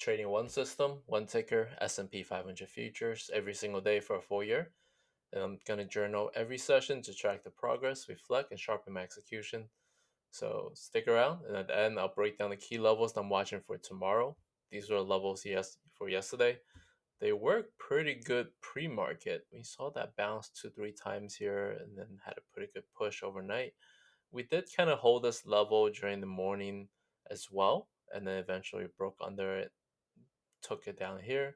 trading one system, one ticker, S&P 500 futures every single day for a full year. And I'm going to journal every session to track the progress, reflect, and sharpen my execution. So stick around, and at the end, I'll break down the key levels I'm watching for tomorrow. These were levels for yesterday. They worked pretty good pre-market. We saw that bounce 2-3 times here and then had a pretty good push overnight. We did kind of hold this level during the morning as well, and then eventually broke under it, took it down here.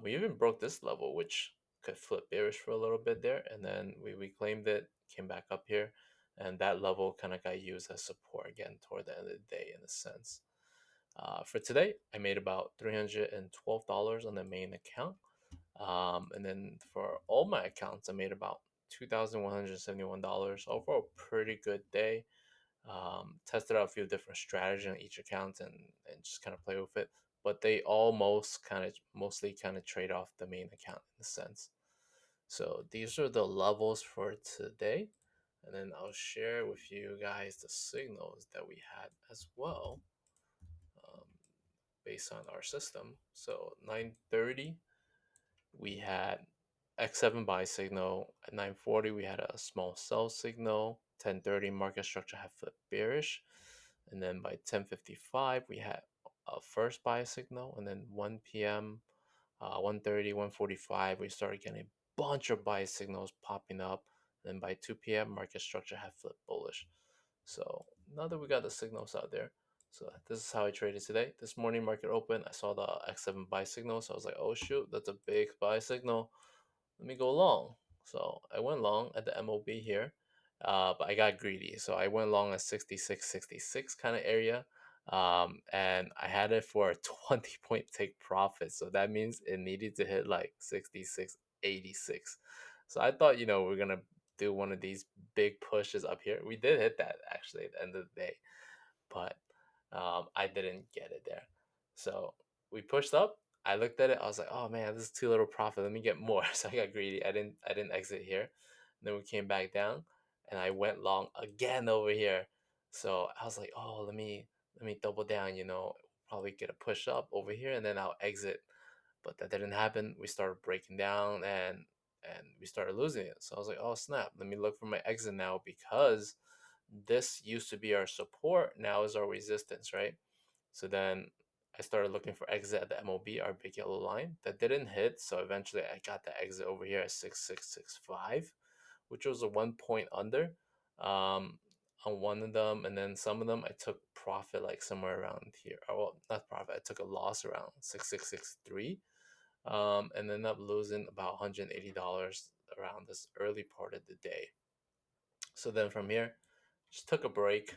We even broke this level, which could flip bearish for a little bit there, and then we reclaimed it, came back up here, and that level kind of got used as support again toward the end of the day in a sense. For today, I made about $312 on the main account. And then for all my accounts, I made about $2,171. Overall, pretty good day. Tested out a few different strategies on each account and just kind of play with it. But they almost mostly kind of trade off the main account in a sense. So these are the levels for today. And then I'll share with you guys the signals that we had as well, um, based on our system. So 9:30, we had X7 buy signal. At 9:40, we had a small sell signal. 10:30, market structure had flipped bearish. And then by 10:55, we had a first buy signal. And then 1 p.m., 1:30, 1:45, we started getting a bunch of buy signals popping up. And then by 2 p.m., market structure had flipped bullish. So now that we got the signals out there, so this is how I traded today. This morning market open, I saw the X7 buy signal, so I was like, oh shoot, that's a big buy signal. Let me go long. So I went long at the MOB here, but I got greedy. So I went long at 66.66 kind of area. And I had it for a 20 point take profit. So that means it needed to hit like 66.86. So I thought, we're going to do one of these big pushes up here. We did hit that actually at the end of the day, but I didn't get it there. So we pushed up. I looked at it. I was like, "Oh man, this is too little profit. Let me get more." So I got greedy. I didn't exit here. And then we came back down, and I went long again over here. So I was like, "Oh, let me double down. Probably get a push up over here, and then I'll exit." But that didn't happen. We started breaking down, and we started losing it. So I was like, "Oh snap! Let me look for my exit now because this used to be our support, now is our resistance, right?" So then I started looking for exit at the MOB, our big yellow line. That didn't hit, so eventually I got the exit over here at 6665, which was a 1 point under, um, on one of them, and then some of them I took profit like somewhere around here. Or, well, not profit, I took a loss around 6663, and ended up losing about $180 around this early part of the day. So then from here, just took a break,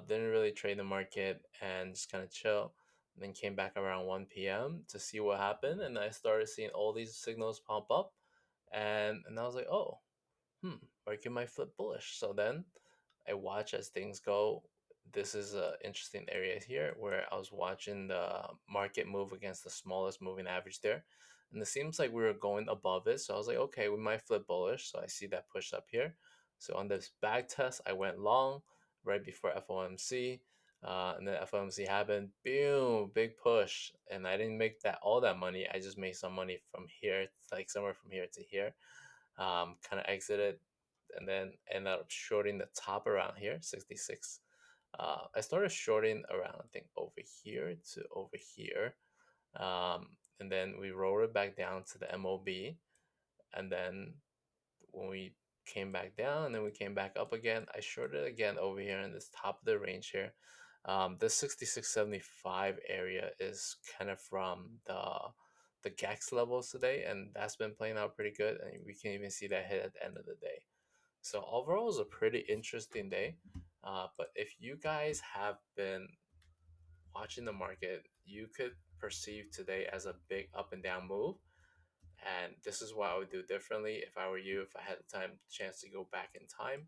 didn't really trade the market and just kind of chill. And then came back around 1 p.m. to see what happened, and I started seeing all these signals pop up, and I was like, oh, market might flip bullish. So then I watch as things go. This is an interesting area here where I was watching the market move against the smallest moving average there. And it seems like we were going above it. So I was like, okay, we might flip bullish. So I see that push up here. So on this back test, I went long right before FOMC. And then FOMC happened, boom, big push. And I didn't make all that money. I just made some money from here, like somewhere from here to here. Kind of exited and then ended up shorting the top around here, 66. I started shorting around, I think, over here to over here. And then we rolled it back down to the MOB. And then when we came back down and then we came back up again, I shorted again over here in this top of the range here. This 66.75 area is kind of from the GAX levels today, and that's been playing out pretty good. And we can even see that hit at the end of the day. So overall, it was a pretty interesting day. But if you guys have been watching the market, you could perceive today as a big up and down move. And this is what I would do differently if I were you, if I had the chance to go back in time.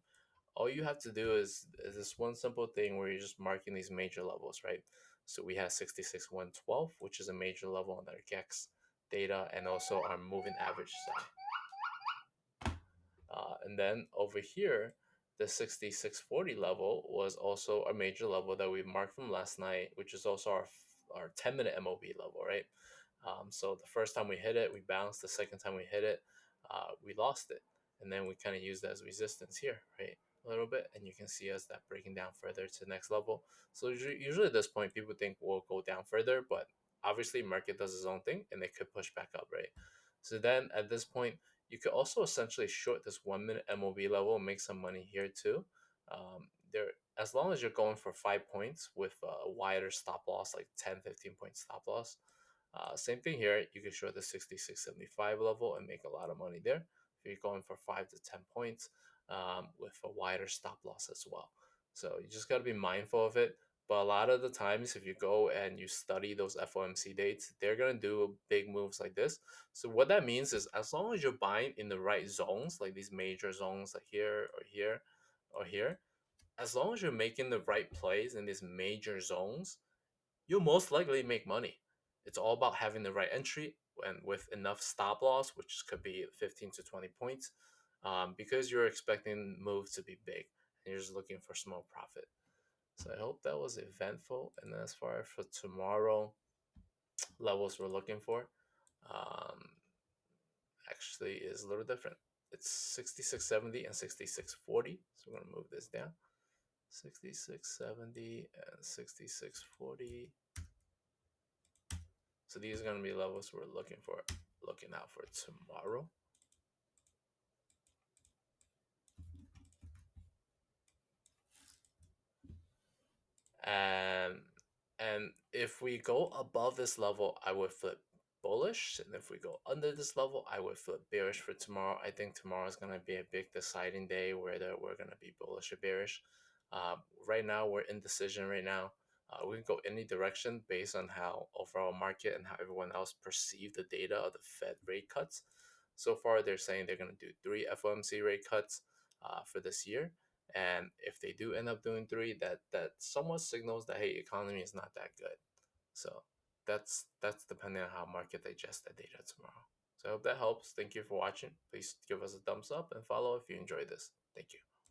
All you have to do is this one simple thing where you're just marking these major levels, right? So we have 66,112, which is a major level on our GEX data and also our moving average side. And then over here, the 6640 level was also a major level that we marked from last night, which is also our 10-minute MOB level, right? So the first time we hit it, we bounced. The second time we hit it, we lost it, and then we kind of used it as resistance here, right? A little bit, and you can see us that breaking down further to the next level. So usually at this point, people think we'll go down further, but obviously market does its own thing, and they could push back up, right? So then at this point, you could also essentially short this 1 minute MOB level and make some money here too. There, as long as you're going for 5 points with a wider stop loss, like 10, 15 point stop loss. Same thing here. You can short the 66.75 level and make a lot of money there. If you're going for 5 to 10 points with a wider stop loss as well. So you just got to be mindful of it. But a lot of the times, if you go and you study those FOMC dates, they're going to do big moves like this. So what that means is as long as you're buying in the right zones, like these major zones like here or here or here, as long as you're making the right plays in these major zones, you'll most likely make money. It's all about having the right entry and with enough stop loss, which could be 15 to 20 points, because you're expecting moves to be big and you're just looking for small profit. So I hope that was eventful. And as far as for tomorrow, levels we're looking for um, actually is a little different. It's 66.70 and 66.40. So we're going to move this down. 66.70 and 66.40. So these are going to be levels we're looking out for tomorrow. And and if we go above this level, I would flip bullish. And if we go under this level, I would flip bearish for tomorrow. I think tomorrow is going to be a big deciding day whether we're going to be bullish or bearish. Right now, we're indecision right now. We can go any direction based on how overall market and how everyone else perceive the data of the Fed rate cuts. So far, they're saying they're going to do 3 FOMC rate cuts for this year. And if they do end up doing 3, that somewhat signals that hey, economy is not that good. So that's depending on how market digests that data tomorrow. So I hope that helps. Thank you for watching. Please give us a thumbs up and follow if you enjoyed this. Thank you.